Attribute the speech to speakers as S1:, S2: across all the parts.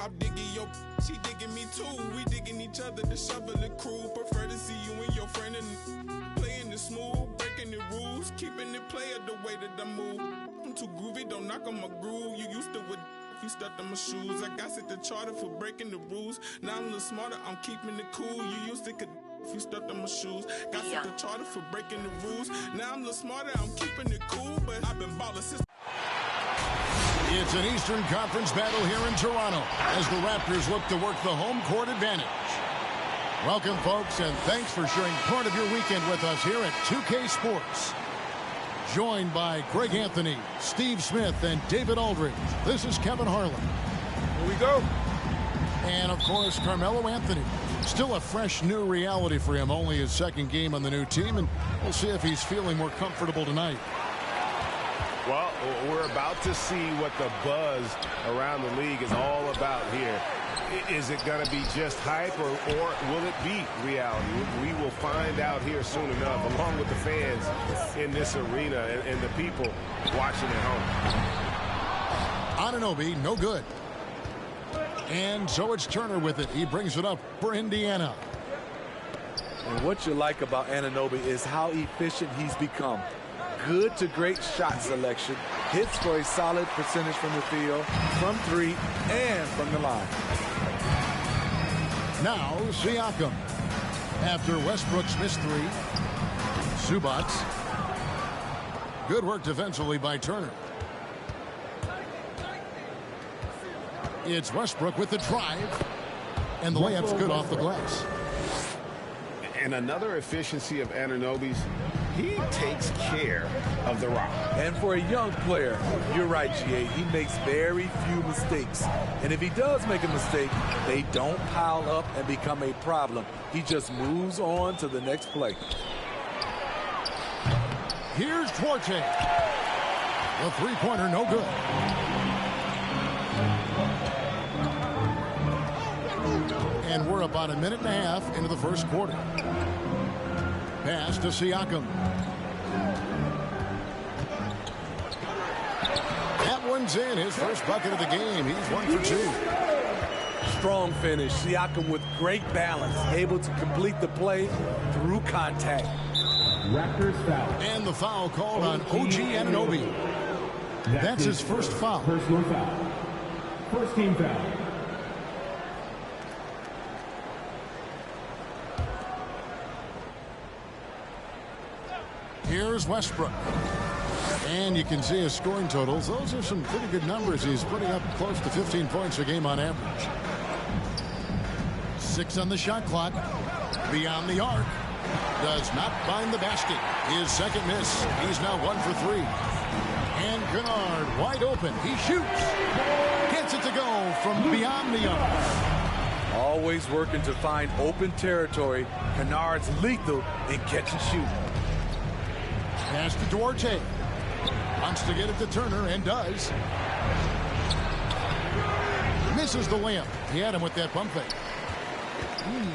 S1: I'm digging your, she digging me too. We digging each other, the shovel and crew. Prefer to see you and your friend and playing it smooth, breaking the rules, keeping it player the way that I move. I'm too groovy, don't knock on my groove. You used to with you stepped on my shoes. I got set the charter for breaking the rules. Now I'm a little smarter, I'm keeping it cool. You used to could if you stepped on my shoes. Got set the charter for breaking the rules. Now I'm a little smarter, I'm keeping it cool. But I've been ballin' since.
S2: It's an Eastern Conference battle here in Toronto as the Raptors look to work the home court advantage. Welcome, folks, and thanks for sharing part of your weekend with us here at 2K Sports. Joined by Greg Anthony, Steve Smith, and David Aldridge, this is Kevin Harlan.
S3: Here we go.
S2: And, of course, Carmelo Anthony. Still a fresh new reality for him, only his second game on the new team, and we'll see if he's feeling more comfortable tonight.
S3: Well, we're about to see what the buzz around the league is all about here. Is it going to be just hype, or will it be reality? We will find out here soon enough, along with the fans in this arena and the people watching at home.
S2: Anunoby, no good. And so it's Turner with it. He brings it up for Indiana.
S4: And what you like about Anunoby is how efficient he's become. Good to great shot selection. Hits for a solid percentage from the field, from three, and from the line.
S2: Now Siakam. After Westbrook's missed three. Zubac. Good work defensively by Turner. It's Westbrook with the drive. And the layup's good off the glass.
S3: And another efficiency of Anunoby's, he takes care of the rock.
S4: And for a young player, you're right, GA, he makes very few mistakes. And if he does make a mistake, they don't pile up and become a problem. He just moves on to the next play.
S2: Here's Duarte. The three-pointer, no good. And we're about a minute and a half into the first quarter. Pass to Siakam. That one's in. His first bucket of the game. He's 1 for 2.
S4: Strong finish. Siakam with great balance. Able to complete the play through contact.
S5: Raptors foul.
S2: And the foul called on OG Anunoby. That's his first foul.
S5: Personal foul. First team foul.
S2: Here's Westbrook. And you can see his scoring totals. Those are some pretty good numbers. He's putting up close to 15 points a game on average. 6 on the shot clock. Beyond the arc. Does not find the basket. His second miss. He's now 1 for 3. And Kennard wide open. He shoots. Gets it to go from beyond the arc.
S4: Always working to find open territory. Kennard's lethal in catch and shoot.
S2: Pass to Duarte. Wants to get it to Turner and does. Misses the layup. He had him with that pump fake.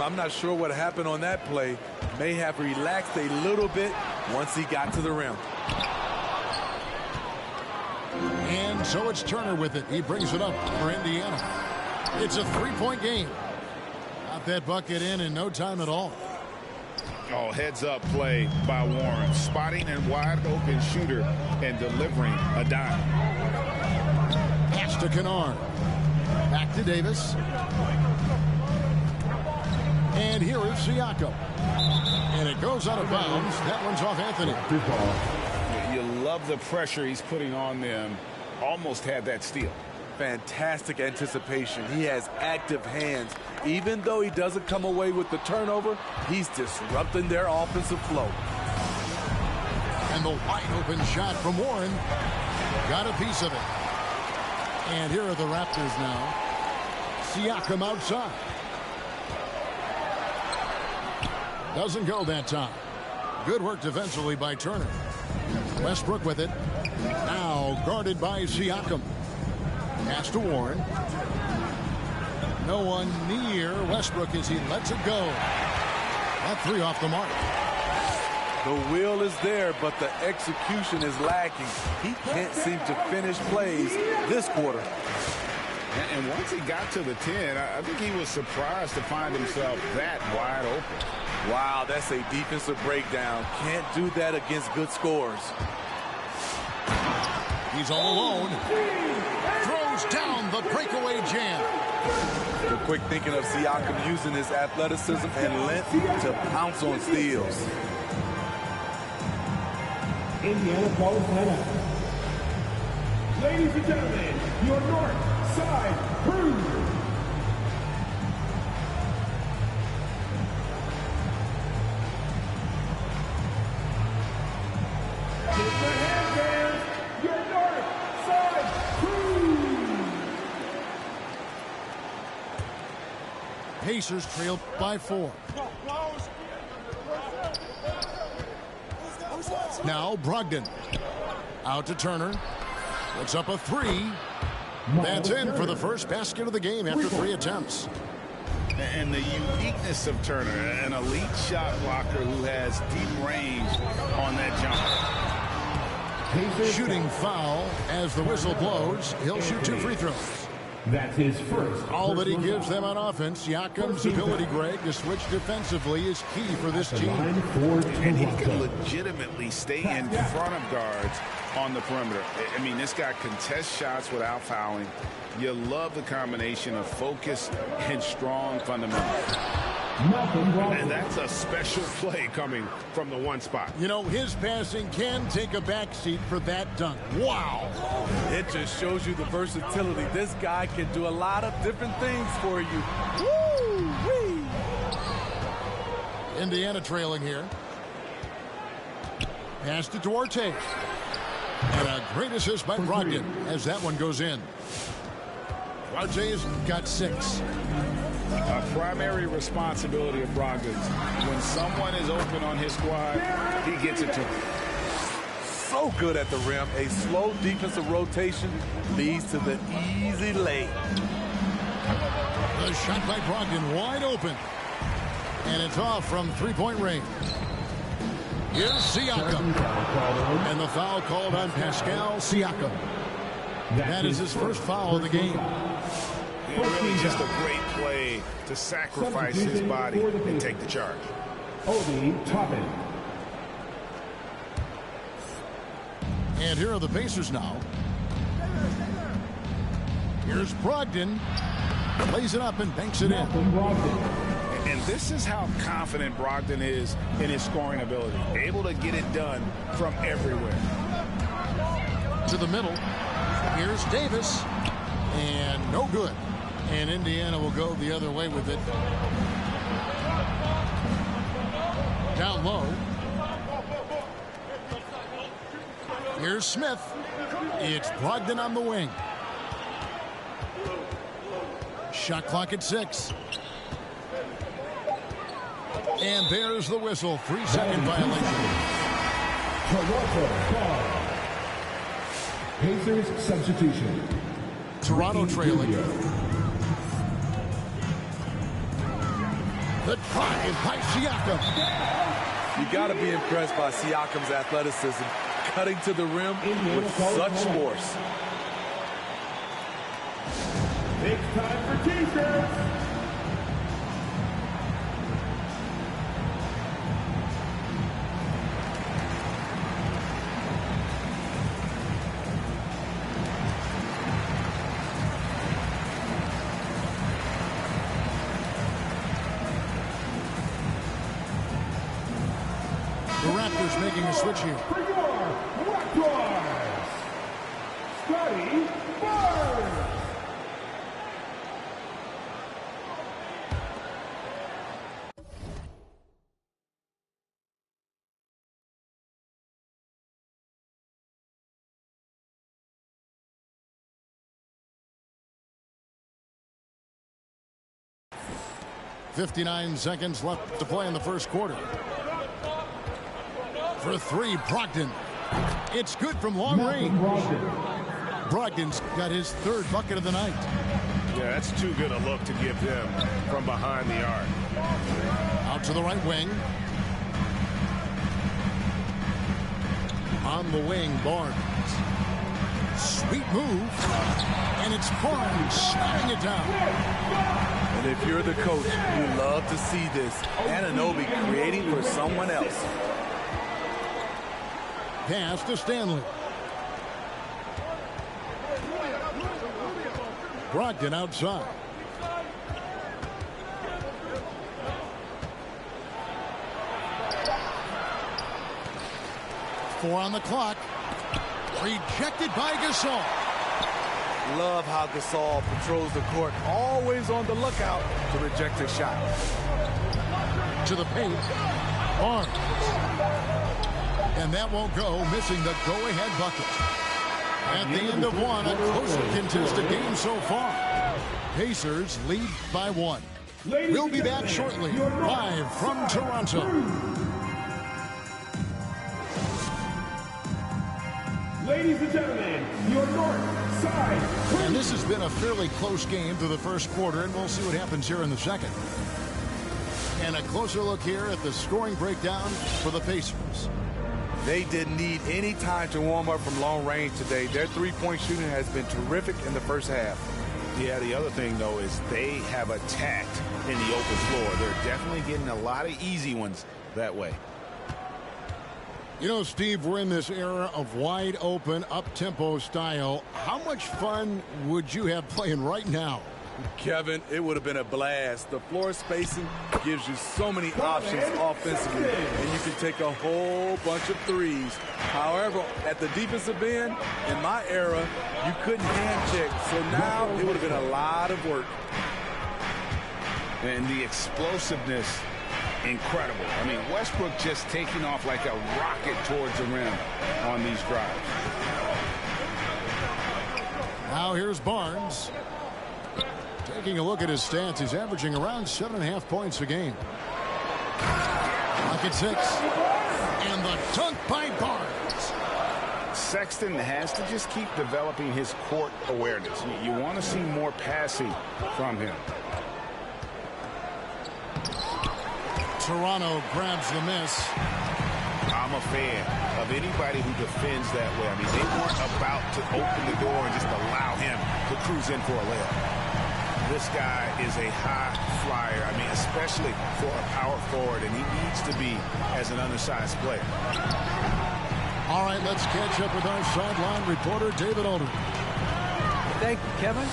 S4: I'm not sure what happened on that play. May have relaxed a little bit once he got to the rim.
S2: And so it's Turner with it. He brings it up for Indiana. It's a three-point game. Got that bucket in no time at all.
S3: Oh, heads-up play by Warren. Spotting a wide-open shooter and delivering a dime.
S2: Pass to Kennard. Back to Davis. And here is Siakam. And it goes out of bounds. That one's off Anthony.
S3: You love the pressure he's putting on them. Almost had that steal.
S4: Fantastic anticipation. He has active hands. Even though he doesn't come away with the turnover, he's disrupting their offensive flow.
S2: And the wide open shot from Warren. Got a piece of it. And here are the Raptors now. Siakam outside. Doesn't go that time. Good work defensively by Turner. Westbrook with it. Now guarded by Siakam. Pass to Warren. No one near Westbrook as he lets it go. That three off the mark.
S4: The will is there, but the execution is lacking. He can't seem to finish plays this quarter.
S6: And once he got to the 10, I think he was surprised to find himself that wide open.
S4: Wow, that's a defensive breakdown. Can't do that against good scores.
S2: He's all alone. Throws down the breakaway jam.
S4: The quick thinking of Siakam using his athleticism and length to pounce on steals.
S5: Indiana calls timeout. Ladies and gentlemen, your north side crew. Take the hand fans, your north side crew.
S2: Pacers trailed by 4. Now Brogdon. Out to Turner. Puts up a 3. That's in for the first basket of the game after 3 attempts.
S6: And the uniqueness of Turner, an elite shot blocker who has deep range on that jumper.
S2: Shooting foul as the whistle blows. He'll shoot 2 free throws.
S5: That's his first.
S2: All that he gives them on offense, Siakam's ability, Greg, to switch defensively is key for this team.
S6: And he can legitimately stay in front of guards on the perimeter. I mean, this guy contests shots without fouling. You love the combination of focus and strong fundamentals. And that's a special play coming from the one spot.
S2: You know, his passing can take a backseat for that dunk. Wow.
S4: It just shows you the versatility. This guy can do a lot of different things for you. Woo-wee.
S2: Indiana trailing here. Passed it to Ortiz. And a great assist by Brogdon as that one goes in. Ortiz got 6.
S6: A primary responsibility of Brogdon's. When someone is open on his squad, he gets it to him.
S4: So good at the rim. A slow defensive rotation leads to the easy lay.
S2: The shot by Brogdon wide open. And it's off from 3-point range. Here's Siakam. And the foul called on Pascal Siakam. That is his first foul of the game.
S6: Really just a great play to sacrifice his body and take the charge.
S5: Obi Toppin.
S2: And here are the Pacers now. Here's Brogdon. Lays it up and banks it in.
S6: And this is how confident Brogdon is in his scoring ability. Able to get it done from everywhere.
S2: To the middle. Here's Davis. And no good. And Indiana will go the other way with it. Down low. Here's Smith. It's Brogdon on the wing. Shot clock at 6. And there's the whistle. 3-second violation.
S5: Toronto ball. Pacers substitution.
S2: Toronto trailing. The drive by Siakam.
S4: You got to be impressed by Siakam's athleticism, cutting to the rim with such force.
S5: It's time for T-shirts.
S2: The Raptors making a switch here.
S5: For your Raptors, Scotty Barnes.
S2: .59 seconds left to play in the first quarter. For 3, Brogdon. It's good from long range. Brogdon's got his 3rd bucket of the night.
S3: Yeah, that's too good a look to give them from behind the arc.
S2: Out to the right wing. On the wing, Barnes. Sweet move. And it's Barnes slamming it down.
S4: And if you're the coach, you love to see this. Anunoby creating for someone else.
S2: Pass to Stanley. Brogdon outside. Four on the clock. Rejected by Gasol.
S4: Love how Gasol patrols the court, always on the lookout to reject a shot.
S2: To the paint. Barnes. And that won't go, missing the go-ahead bucket. At the end of one, a closely contested game so far. Pacers lead by 1. We'll be back shortly, live from Toronto.
S5: Ladies and gentlemen, your north side.
S2: And this has been a fairly close game through the first quarter, and we'll see what happens here in the second. And a closer look here at the scoring breakdown for the Pacers.
S4: They didn't need any time to warm up from long range today. Their three-point shooting has been terrific in the first half.
S6: Yeah, the other thing, though, is they have attacked in the open floor. They're definitely getting a lot of easy ones that way.
S2: You know, Steve, we're in this era of wide open, up-tempo style. How much fun would you have playing right now?
S4: Kevin, it would have been a blast. The floor spacing gives you so many options offensively, and you can take a whole bunch of threes. However, at the defensive end, in my era, you couldn't hand check, so now it would have been a lot of work.
S6: And the explosiveness, incredible. I mean, Westbrook just taking off like a rocket towards the rim on these drives.
S2: Now here's Barnes. Taking a look at his stats, he's averaging around 7.5 points a game. Pocket 6. And the dunk by Barnes.
S6: Sexton has to just keep developing his court awareness. You want to see more passing from him.
S2: Toronto grabs the miss.
S6: I'm a fan of anybody who defends that way. I mean, they weren't about to open the door and just allow him to cruise in for a layup. This guy is a high flyer. I mean, especially for a power forward, and he needs to be as an undersized player.
S2: All right, let's catch up with our sideline reporter, David Aldridge.
S7: Thank you, Kevin.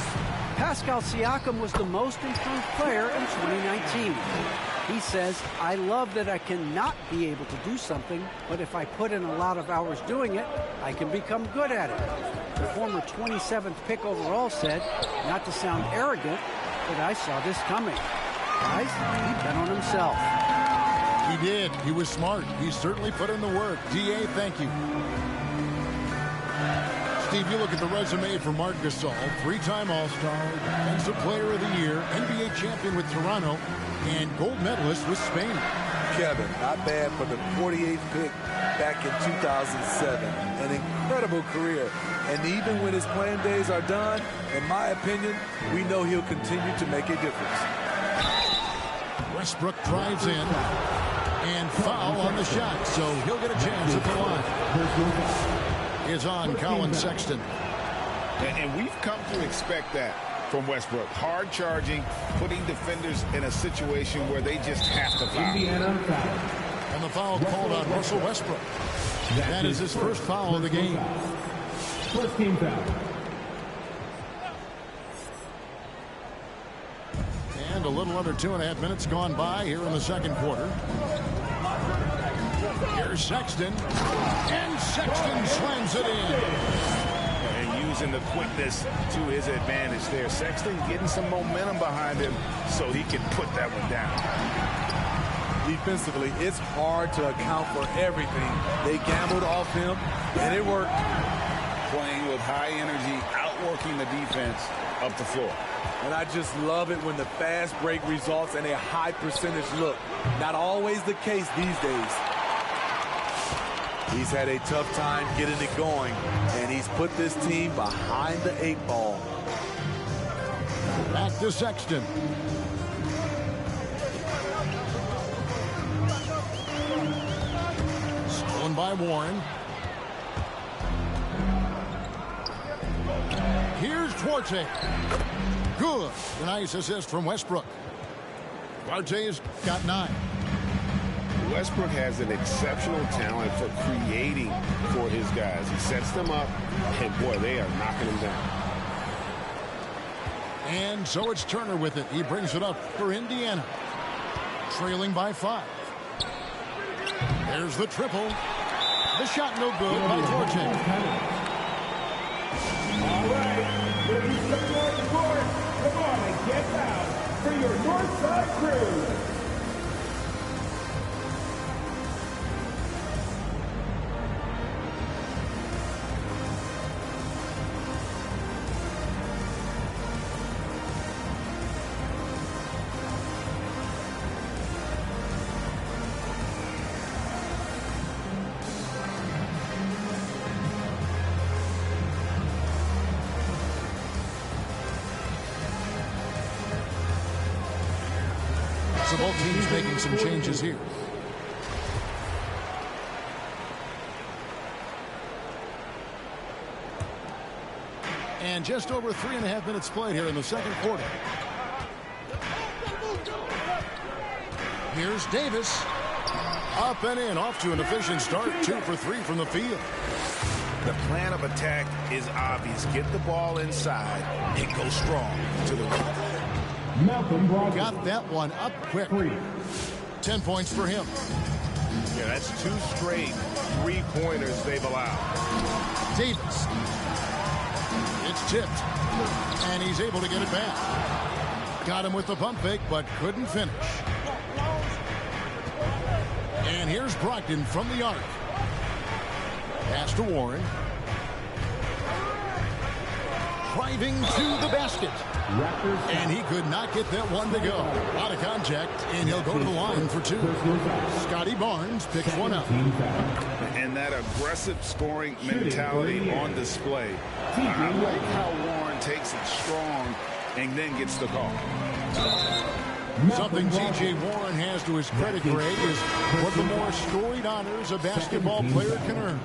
S7: Pascal Siakam was the most improved player in 2019. He says, I love that I cannot be able to do something, but if I put in a lot of hours doing it, I can become good at it. The former 27th pick overall said, not to sound arrogant, but I saw this coming. Guys, he bet on himself.
S2: He did. He was smart. He certainly put in the work. D.A., thank you. Steve, you look at the resume for Marc Gasol, three-time All-Star, Defensive Player of the Year, NBA champion with Toronto, and gold medalist with Spain.
S4: Kevin, not bad for the 48th pick back in 2007. An incredible career. And even when his playing days are done, in my opinion, we know he'll continue to make a difference.
S2: Westbrook drives in and foul on the shot, so he'll get a chance at the line. Is on Colin Sexton.
S6: And we've come to expect that from Westbrook. Hard charging, putting defenders in a situation where they just have to foul.
S2: And the foul called on Russell Westbrook. That is his first foul of the game.
S5: First team foul.
S2: And a little under 2.5 minutes gone by here in the second quarter. Here's Sexton. And Sexton slams it in.
S6: And using the quickness to his advantage there. Sexton getting some momentum behind him so he can put that one down.
S4: Defensively, it's hard to account for everything. They gambled off him, and it worked.
S6: Playing with high energy, outworking the defense up the floor.
S4: And I just love it when the fast break results in a high percentage look. Not always the case these days. He's had a tough time getting it going, and he's put this team behind the 8 ball.
S2: Back to Sexton. Stolen by Warren. Here's Duarte. Good. A nice assist from Westbrook. Duarte's got 9.
S3: Westbrook has an exceptional talent for creating for his guys. He sets them up, and boy, they are knocking him down.
S2: And so it's Turner with it. He brings it up for Indiana. Trailing by 5. There's the triple. The shot no good by Duarte.
S5: All right, ladies and gentlemen, come on and get down for your Northside Crew.
S2: So both teams making some changes here. And just over 3.5 minutes played here in the second quarter. Here's Davis. Up and in, off to an efficient start. 2 for 3 from the field.
S3: The plan of attack is obvious. Get the ball inside and go strong to the rim.
S2: Got that one up quick. 10 points for him.
S3: Yeah, that's 2 straight 3-pointers they've allowed.
S2: Davis. It's tipped. And he's able to get it back. Got him with the pump fake, but couldn't finish. And here's Brogdon from the arc. Pass to Warren. Driving to the basket. And he could not get that one to go. Out of contact, and he'll go to the line for 2. Scotty Barnes picks one up.
S6: And that aggressive scoring mentality on display. I like how Warren takes it strong and then gets the call.
S2: Something T.J. Warren has to his credit grade is what the more storied honors a basketball player can earn.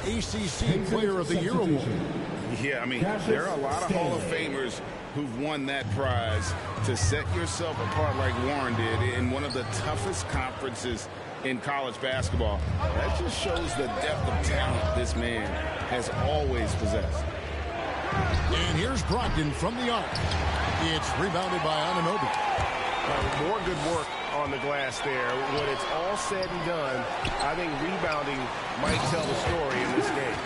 S2: ACC Player of the Year award.
S6: Yeah, I mean, there are a lot of Hall of Famers who've won that prize. To set yourself apart like Warren did in one of the toughest conferences in college basketball, that just shows the depth of talent this man has always possessed.
S2: And here's Brogdon from the arc. It's rebounded by Anunoby.
S3: More good work on the glass there. When it's all said and done, I think rebounding might tell the story in this game.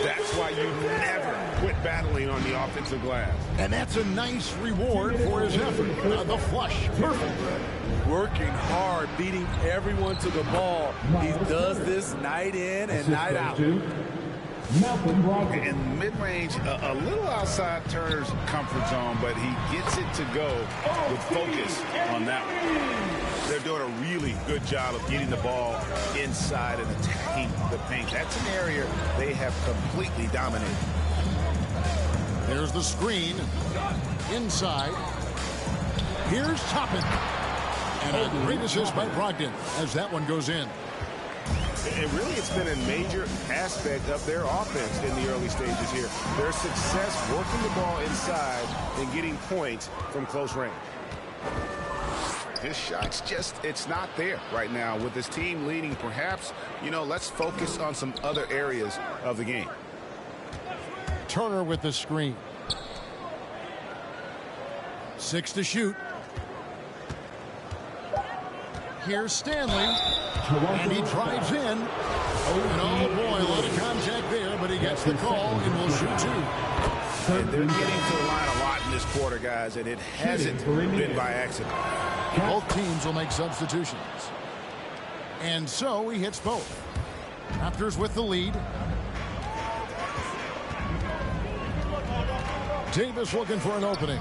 S3: That's why you never quit battling on the offensive glass.
S2: And that's a nice reward for his effort. The flush, perfect.
S4: Working hard, beating everyone to the ball. He does this night in and night out.
S6: In mid-range, a little outside Turner's comfort zone, but he gets it to go with focus on that one.
S3: They're doing a really good job of getting the ball inside and attacking the paint. That's an area they have completely dominated.
S2: There's the screen. Inside. Here's Toppin. And a great assist by Brogdon as that one goes in.
S3: And really, it's been a major aspect of their offense in the early stages here. Their success working the ball inside and getting points from close range.
S6: His shot's just, it's not there right now. With his team leading, perhaps, let's focus on some other areas of the game.
S2: Turner with the screen. 6 to shoot. Here's Stanley. And he drives in. And oh boy, a lot of contact there, but he gets the call and will shoot 2.
S3: And they're getting to the line a lot in this quarter, guys, and it hasn't been by accident.
S2: Both teams will make substitutions. And so he hits both. Raptors with the lead. Davis looking for an opening.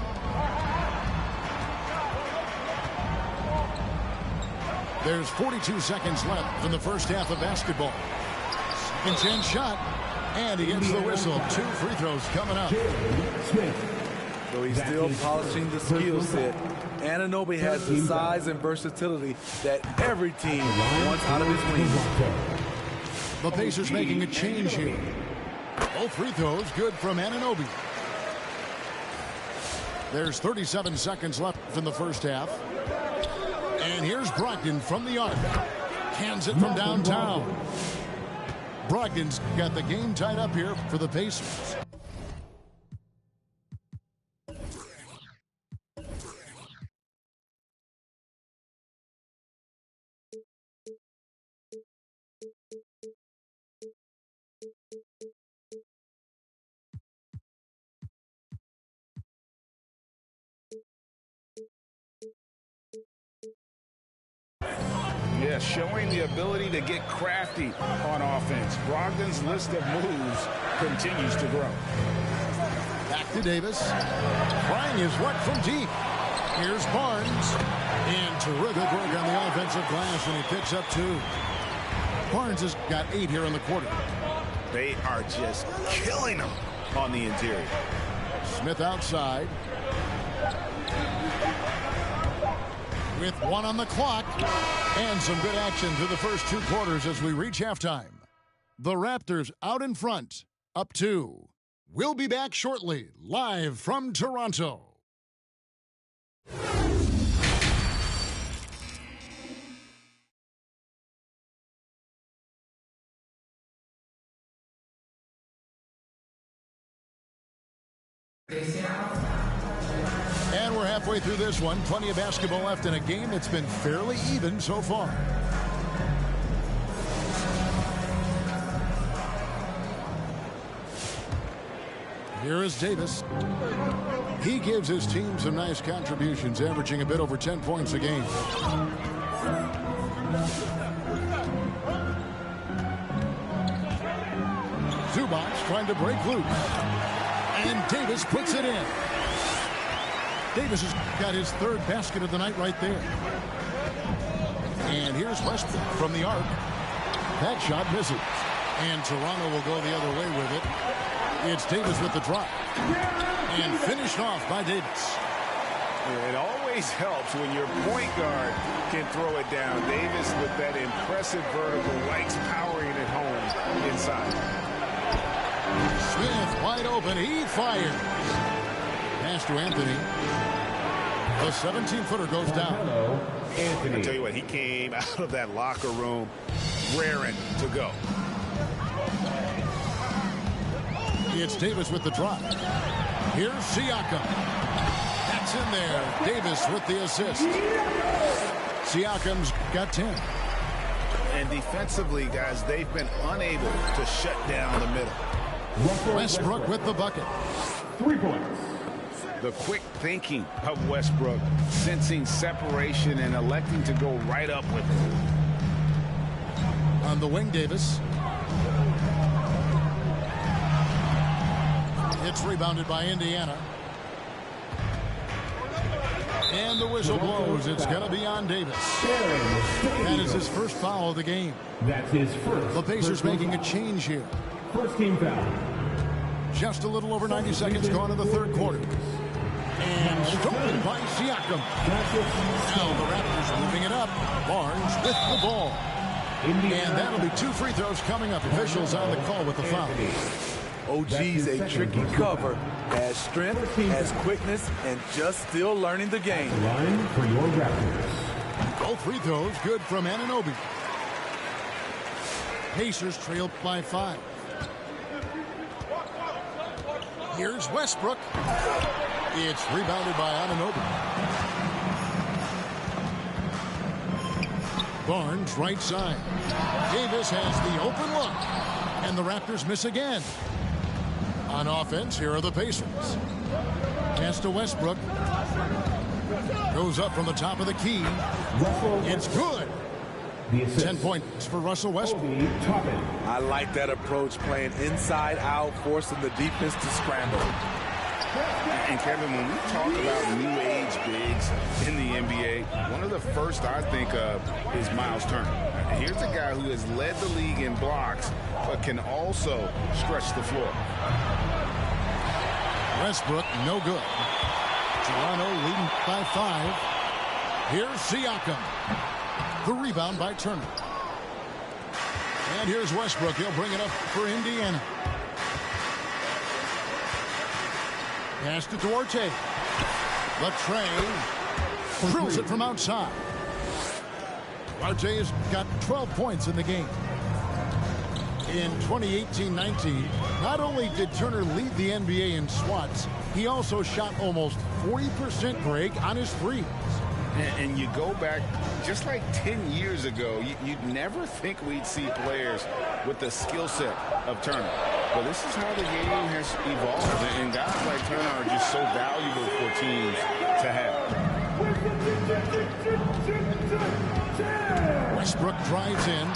S2: There's 42 seconds left in the first half of basketball. Second chance shot, and he gets the whistle. 2 free throws coming up.
S4: So he's still polishing the skill set. Anunoby has the size and versatility that every team wants out of his wing.
S2: The Pacers making a change here. Both free throws good from Anunoby. There's 37 seconds left in the first half. And here's Brogdon from the arc. Hands it from downtown. Brogdon's got the game tied up here for the Pacers.
S6: Yeah, showing the ability to get crafty on offense. Brogdon's list of moves continues to grow.
S2: Back to Davis. Trying his work from deep. Here's Barnes. And terrific work on the offensive glass, and he picks up 2. Barnes has got 8 here in the quarter.
S6: They are just killing him on the interior.
S2: Smith outside. With 1 on the clock. And some good action through the first 2 quarters as we reach halftime. The Raptors out in front, up 2. We'll be back shortly, live from Toronto. And we're halfway through this one. Plenty of basketball left in a game that's been fairly even so far. Here is Davis. He gives his team some nice contributions, averaging a bit over 10 points a game. Zubac trying to break loose. And Davis puts it in. Davis has got his 3rd basket of the night right there. And here's Westbrook from the arc. That shot misses. And Toronto will go the other way with it. It's Davis with the drive. And finished off by Davis.
S3: It always helps when your point guard can throw it down. Davis with that impressive vertical likes powering it home inside.
S2: Smith wide open. He fires. Pass to Anthony. The 17-footer goes down.
S3: I tell you what, he came out of that locker room raring to go.
S2: It's Davis with the drop. Here's Siakam. That's in there. Davis with the assist. Siakam's got 10.
S6: And defensively, guys, they've been unable to shut down the middle.
S2: Westbrook with the bucket.
S5: 3 points.
S6: The quick thinking of Westbrook, sensing separation and electing to go right up with it.
S2: On the wing, Davis. It's rebounded by Indiana. And the whistle blows. It's going to be on Davis. That is his first foul of the game.
S5: That's his first.
S2: The Pacers making a change here.
S5: First team foul.
S2: Just a little over 90 seconds gone in the 3rd quarter. And stolen by Siakam. Now the Raptors moving it up. Barnes with the ball. And that'll be 2 free throws coming up. Officials on the call with the foul.
S4: OG's a tricky cover. Has strength, has quickness, and just still learning the game.
S5: Line for your Raptors.
S2: Both free throws good from Anunoby. Pacers trail by 5. Here's Westbrook. It's rebounded by Anunoby. Barnes right side. Davis has the open look. And the Raptors miss again. On offense, here are the Pacers. Pass to Westbrook. Goes up from the top of the key. It's good. 10 points for Russell Westbrook.
S4: I like that approach, playing inside out, forcing the defense to scramble.
S6: And Kevin, when we talk about new age bigs in the NBA, one of the first I think of is Miles Turner. Here's a guy who has led the league in blocks, but can also stretch the floor.
S2: Westbrook, no good. Toronto leading by 5. Here's Siakam. The rebound by Turner. And here's Westbrook. He'll bring it up for Indiana. Pass to Duarte. Latrey drills it from outside. Duarte has got 12 points in the game. In 2018-19, not only did Turner lead the NBA in swats, he also shot almost 40% break on his threes.
S6: And you go back just like 10 years ago, you'd never think we'd see players with the skill set of Turner. But this is how the game has evolved, and guys like Turner are just so valuable for teams to have.
S2: Westbrook drives in,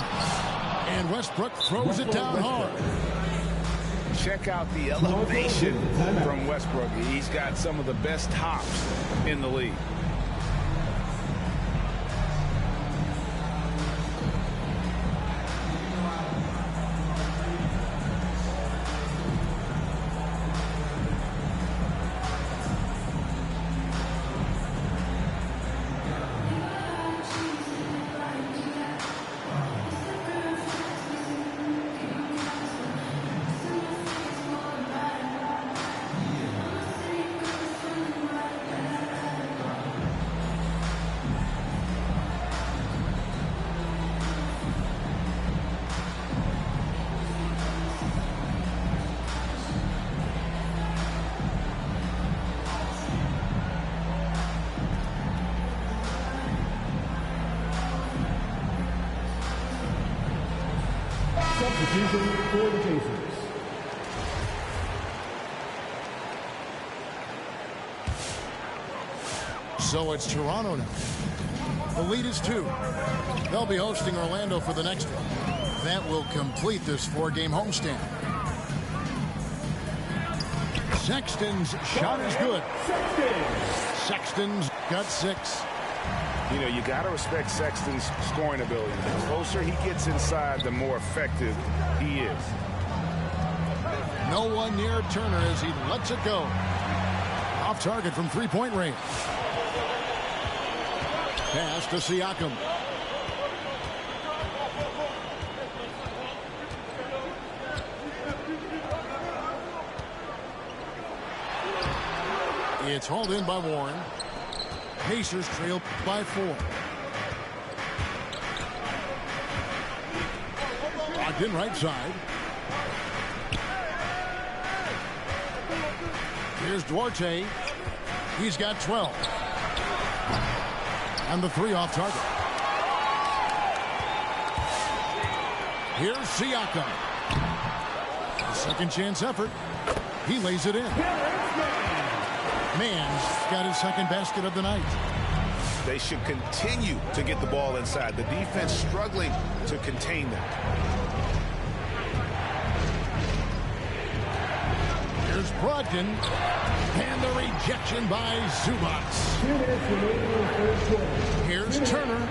S2: and Westbrook throws it down hard.
S6: Check out the elevation from Westbrook. He's got some of the best hops in the league.
S5: Substitution for the Pacers.
S2: So it's Toronto now. The lead is 2. They'll be hosting Orlando for the next one. That will complete this 4-game homestand. Sexton's shot is good. Sexton's got 6.
S3: You know, you got to respect Sexton's scoring ability. The closer he gets inside, the more effective he is.
S2: No one near Turner as he lets it go. Off target from three-point range. Pass to Siakam. It's hauled in by Warren. Pacers trail by 4. Locked in right side. Here's Duarte. He's got 12. And the 3 off target. Here's Siakam. A second chance effort. He lays it in. Mann's got his second basket of the night.
S3: They should continue to get the ball inside. The defense struggling to contain them.
S2: Here's Brogdon. And the rejection by Zubac. Here's Turner.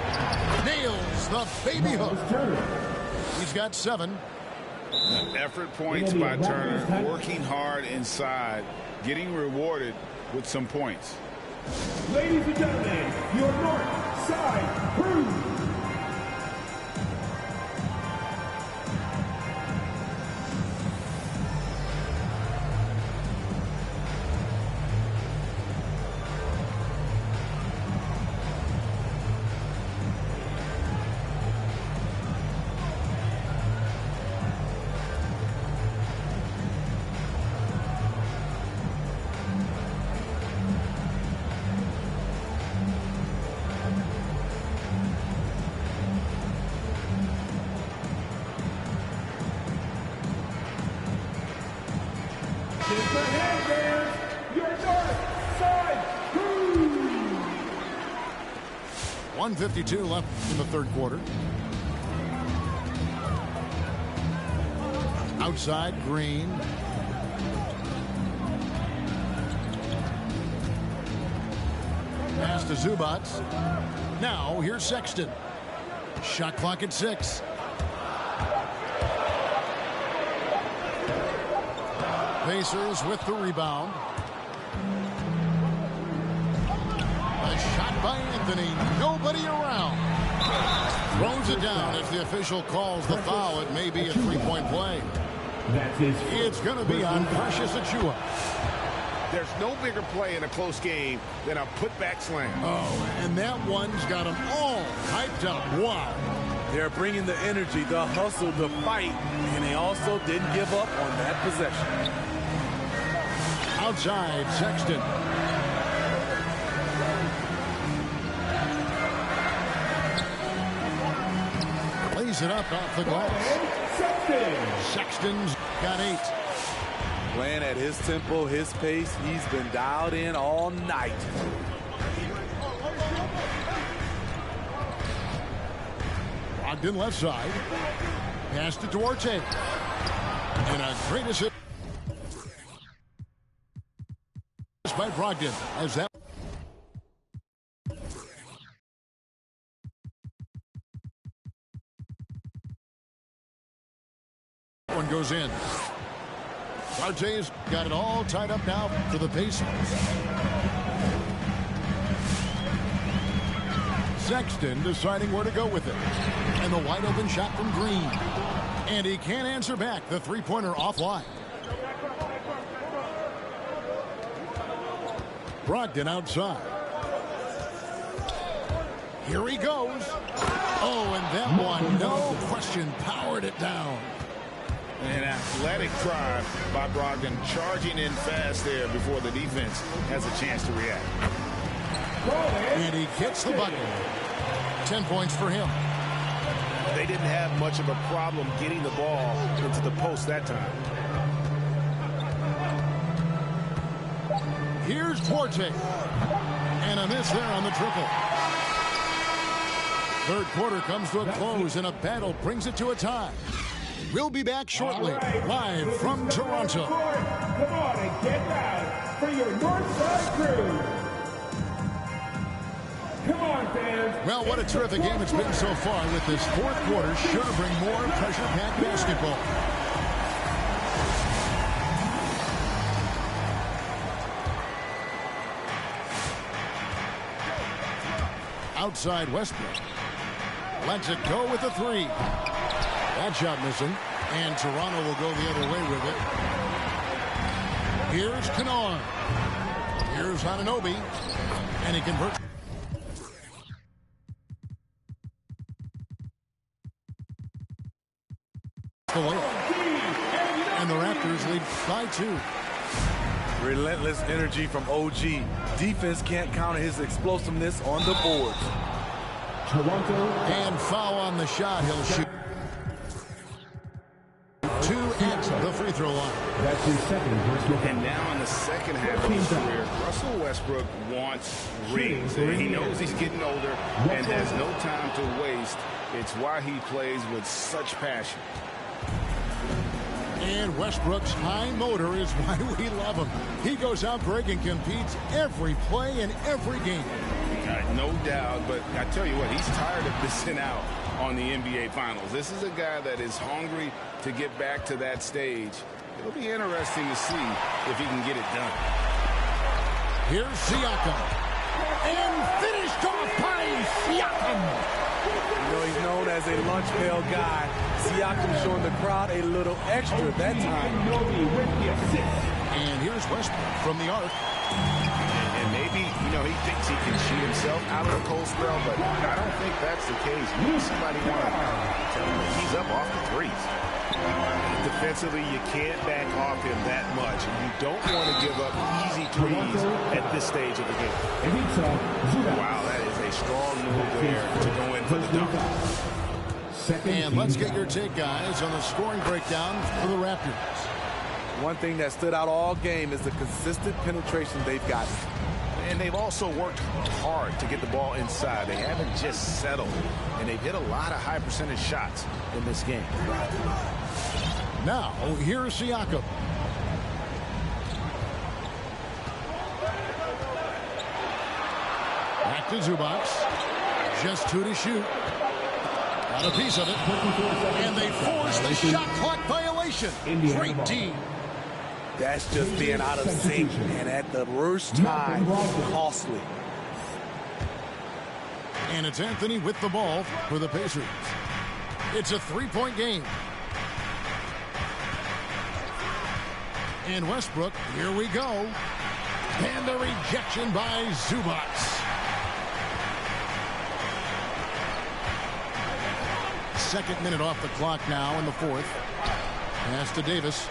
S2: Nails the baby hook. He's got 7.
S6: Effort points by Turner. Working hard inside. Getting rewarded with some points.
S5: Ladies and gentlemen, your North Side Crew. It's the Headbands, your North Side Crew.
S2: 1:52 left in the third quarter. Outside, Green. Pass to Zubac. Now, here's Sexton. Shot clock at 6. Pacers with the rebound. A shot by Anthony. Nobody around. Throws it down. If the official calls the foul, it may be a 3-point play.
S5: That's his.
S2: It's going to be on Precious Achiuwa.
S6: There's no bigger play in a close game than a putback slam.
S2: Oh, and that one's got them all hyped up. Wow.
S4: They're bringing the energy, the hustle, the fight, and they also didn't give up on that possession.
S2: Outside, Sexton. Plays it up off the glass. Sexton's got 8.
S4: Playing at his tempo, his pace, he's been dialed in all night.
S2: Brogdon left side. Passed it to Ortega. And a great assist by Brogdon as that one goes in. Arte's got it all tied up now for the Pacers. Sexton deciding where to go with it. And the wide open shot from Green. And he can't answer back. The three-pointer offline. Brogdon outside. Here he goes. Oh, and that one, no question, powered it down.
S6: An athletic drive by Brogdon, charging in fast there before the defense has a chance to react.
S2: And he gets the bucket. 10 points for him.
S6: They didn't have much of a problem getting the ball into the post that time.
S2: Here's Forte. And a miss there on the triple. Third quarter comes to a close, and a battle brings it to a tie. We'll be back shortly, live from Toronto.
S5: Come on and get loud for your Northside crew. Come on, fans.
S2: Well, what a terrific game it's been so far with this fourth quarter. Sure to bring more pressure-packed basketball. Outside Westbrook. Lets it go with a 3. That shot missing. And Toronto will go the other way with it. Here's Kennard. Here's Anunoby. And he converts. The layup. And the Raptors lead by 2.
S4: Relentless energy from OG. Defense can't counter his explosiveness on the boards.
S5: Toronto.
S2: And foul on the shot. He'll shoot 2 at the free throw line.
S5: That's his second personal foul.
S6: And now in the second half of his career, Russell Westbrook wants rings. He knows he's getting older and has no time to waste. It's why he plays with such passion.
S2: And Westbrook's high motor is why we love him. He goes out, Greg, and competes every play in every game.
S6: No doubt, but I tell you what, he's tired of missing out on the NBA Finals. This is a guy that is hungry to get back to that stage. It'll be interesting to see if he can get it done.
S2: Here's Siakam. And finished off by Siakam.
S4: You know, he's known as a lunch pail guy. Siakam showing the crowd a little extra that time.
S2: And here's Westbrook from the arc.
S6: And maybe, you know, he thinks he can shoot himself out of a cold spell, but I don't think that's the case. Maybe somebody want to he's up off the threes. Defensively, you can't back off him that much. You don't want to give up easy threes at this stage of the game. Wow, that is a strong move there to go in for the dunk.
S2: And let's get your take, guys, on the scoring breakdown for the Raptors.
S4: One thing that stood out all game is the consistent penetration they've gotten.
S6: And they've also worked hard to get the ball inside. They haven't just settled. And they've hit a lot of high percentage shots in this game.
S2: Now, here's Siakam. Back to Zubac. Just 2 to shoot. Got a piece of it. And they force the shot clock violation. Great D.
S4: That's just being out of sync, and at the worst time, costly.
S2: And it's Anthony with the ball for the Pacers. It's a 3-point game. And Westbrook, here we go. And the rejection by Zubac. Second minute off the clock now in the fourth. Pass to Davis.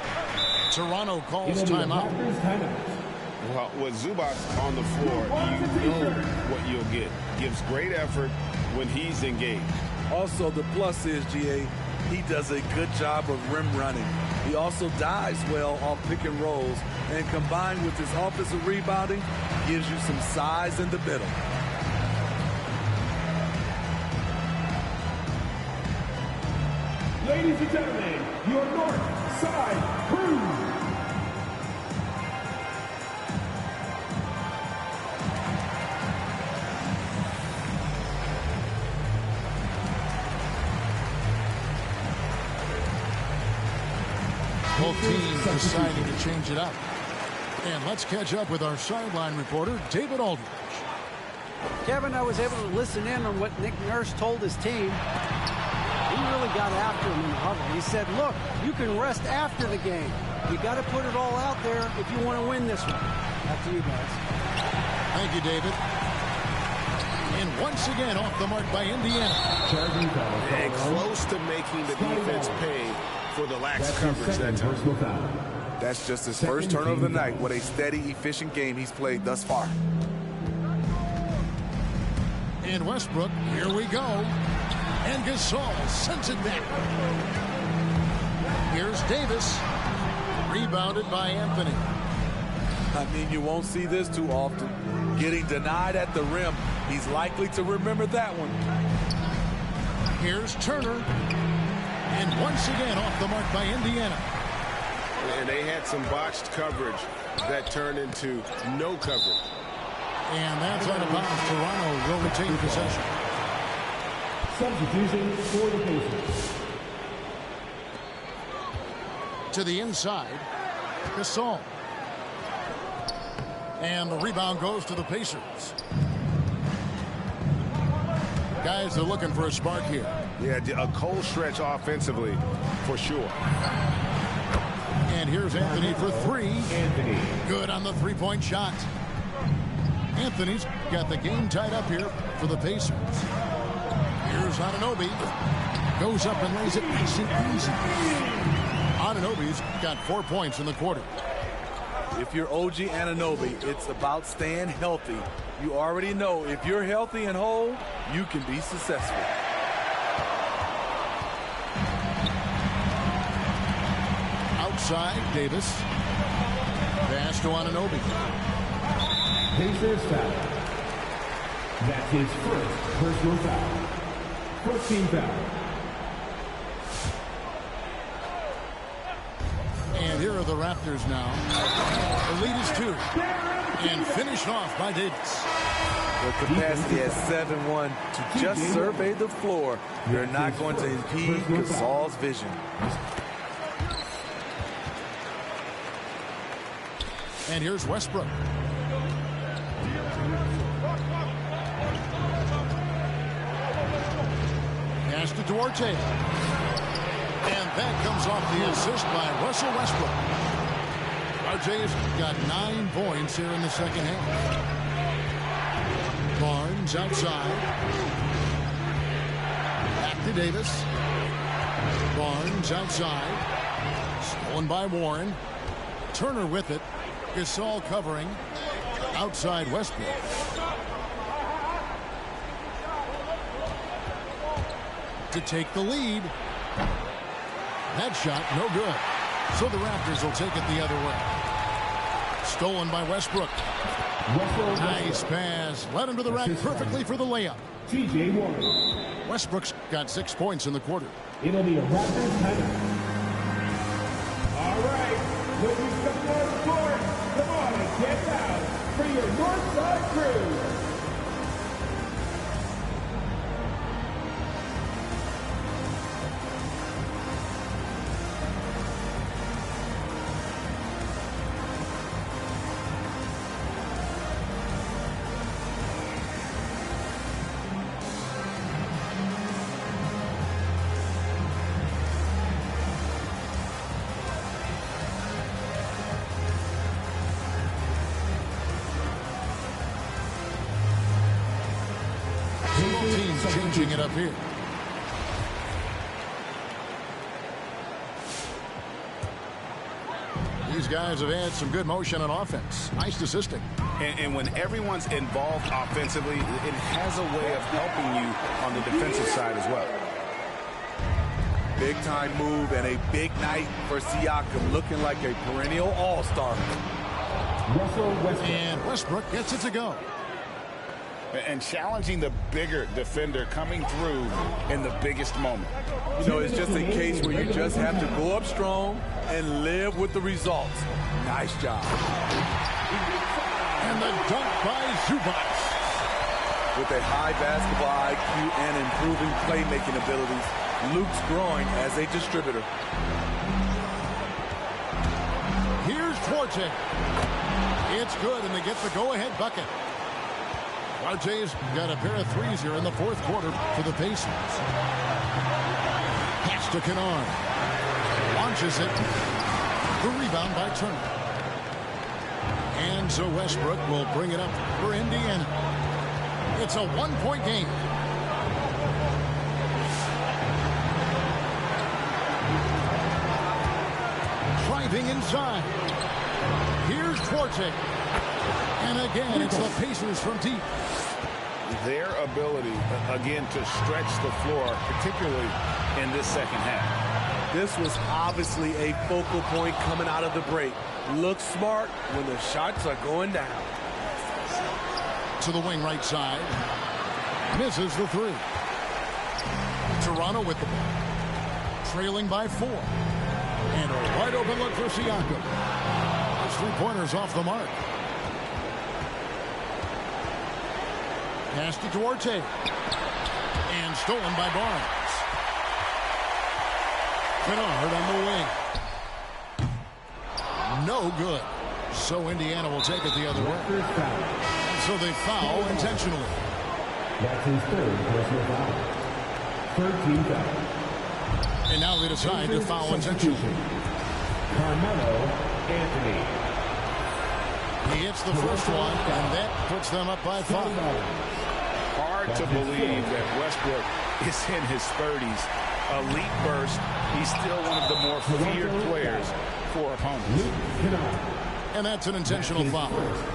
S2: Toronto calls timeout.
S3: Well, with Zubac on the floor, you know what you'll get. Gives great effort when he's engaged.
S4: Also, the plus is, GA, he does a good job of rim running. He also dives well off pick and rolls, and combined with his offensive rebounding, gives you some size in the middle.
S5: Ladies and gentlemen, your North Side Crew.
S2: Both teams deciding to change it up. And let's catch up with our sideline reporter, David Aldridge.
S7: Kevin, I was able to listen in on what Nick Nurse told his team. He really got after him in the huddle. He said, look, you can rest after the game. You got to put it all out there if you want to win this one. Back to you guys.
S2: Thank you, David. And once again, off the mark by Indiana.
S3: And close to making the defense pay for the lax coverage that time.
S4: That's just his first turnover of the night. What a steady, efficient game he's played thus far.
S2: And Westbrook, here we go. And Gasol sends it back. Here's Davis. Rebounded by Anthony.
S4: I mean, you won't see this too often. Getting denied at the rim. He's likely to remember that one.
S2: Here's Turner. And once again off the mark by Indiana.
S3: And they had some botched coverage that turned into no coverage.
S2: And that's out of bounds. Toronto will retain possession.
S5: Substitution for the Pacers.
S2: To the inside. Gasol. And the rebound goes to the Pacers. Guys are looking for a spark here.
S3: Yeah, a cold stretch offensively, for sure.
S2: And here's Anthony for three.
S5: Anthony.
S2: Good on the three-point shot. Anthony's got the game tied up here for the Pacers. Here's Anunoby. Goes up and lays it nice and easy. Anunoby's got 4 points in the quarter.
S4: If you're OG Anunoby, it's about staying healthy. You already know if you're healthy and whole, you can be successful.
S2: Outside, Davis. Pass to Anunoby.
S5: Pacers foul. That's his first personal foul. First team foul.
S2: And here are the Raptors now. The lead is 2. And finished off by Davis.
S4: The capacity at 7-1 to just survey the floor. You're not going to impede Gasol's vision.
S2: And here's Westbrook. Pass to Duarte. And that comes off the assist by Russell Westbrook. RJ's got 9 points here in the second half. Barnes outside. Back to Davis. Barnes outside. Stolen by Warren. Turner with it. Gasol covering. Outside Westbrook. To take the lead. That shot, no good. So the Raptors will take it the other way. Stolen by Westbrook. Nice pass. Led him to the rack perfectly for the layup.
S5: TJ Warren.
S2: Westbrook's got 6 points in the quarter.
S5: It'll be a Raptors timeout. All right. Looking come on the court. Come on and get down for your Northside Crew.
S2: So both teams changing it up here. These guys have had some good motion on offense. Nice assisting.
S6: And when everyone's involved offensively, it has a way of helping you on the defensive side as well.
S4: Big-time move and a big night for Siakam, looking like a perennial all-star.
S2: And Westbrook gets it to go.
S6: And challenging the bigger defender coming through in the biggest moment.
S4: You know, it's just a case where you just have to go up strong and live with the results. Nice job.
S2: And the dunk by Zubac.
S4: With a high basketball IQ and improving playmaking abilities, Luke's growing as a distributor.
S2: Here's Duarte. It's good, and they get the go-ahead bucket. Duarte's got a pair of threes here in the fourth quarter for the Pacers. Pass to Kennard. Launches it. The rebound by Turner. And so Westbrook will bring it up for Indiana. It's a one-point game. Driving inside. Here's Duarte. And again, it's the Pacers from deep.
S6: Their ability, again, to stretch the floor, particularly in this second half.
S4: This was obviously a focal point coming out of the break. Look smart when the shots are going down.
S2: To the wing right side. Misses the three. Toronto with the ball. Trailing by 4. And a wide open look for Siakam. His three-pointers off the mark. Pass to Duarte. And stolen by Barnes. Kennard on the wing. No good. So Indiana will take it the other way. And so they foul intentionally.
S5: That's his third personal foul. Third team foul.
S2: And now they decide to foul intentionally.
S5: Carmelo Anthony.
S2: He hits the first one, and that puts them up by 5.
S6: Hard to believe that Westbrook is in his 30s. Elite burst. He's still one of the more feared players for opponents.
S2: And that's an intentional foul.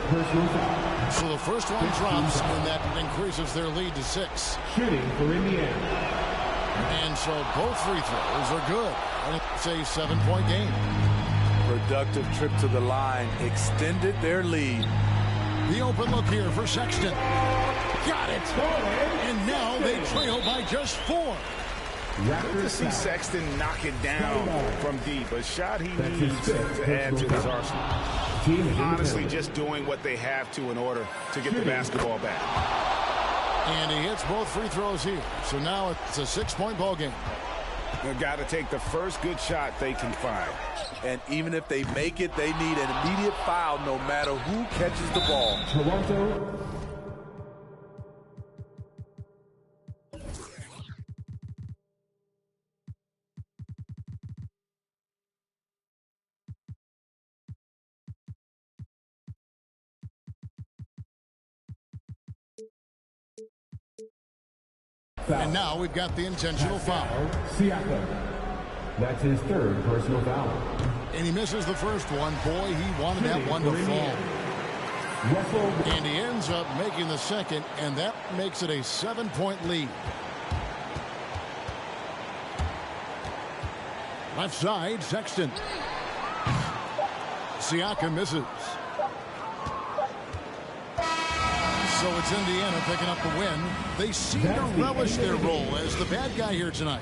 S5: Personal foul.
S2: So the first one drops, and that increases their lead to 6.
S5: Shooting for Indiana.
S2: And so both free throws are good. And it's a 7-point game.
S4: Productive trip to the line extended their lead.
S2: The open look here for Sexton. Got it. And now they trail by just 4.
S6: Good to see Sexton knock it down from deep. A shot he needs to add to his arsenal. Honestly, just doing what they have to in order to get the basketball back.
S2: And he hits both free throws here. So now it's a 6-point ball game.
S6: They've got to take the first good shot they can find.
S4: And even if they make it, they need an immediate foul no matter who catches the ball.
S5: Toronto.
S2: And now we've got the intentional foul.
S5: Siakam. That's his third personal foul.
S2: And he misses the first one. Boy, he wanted that one to fall. And he ends up making the second, and that makes it a 7-point lead. Left side, Sexton. Siakam misses. So it's Indiana picking up the win. They seem to relish their role as the bad guy here tonight.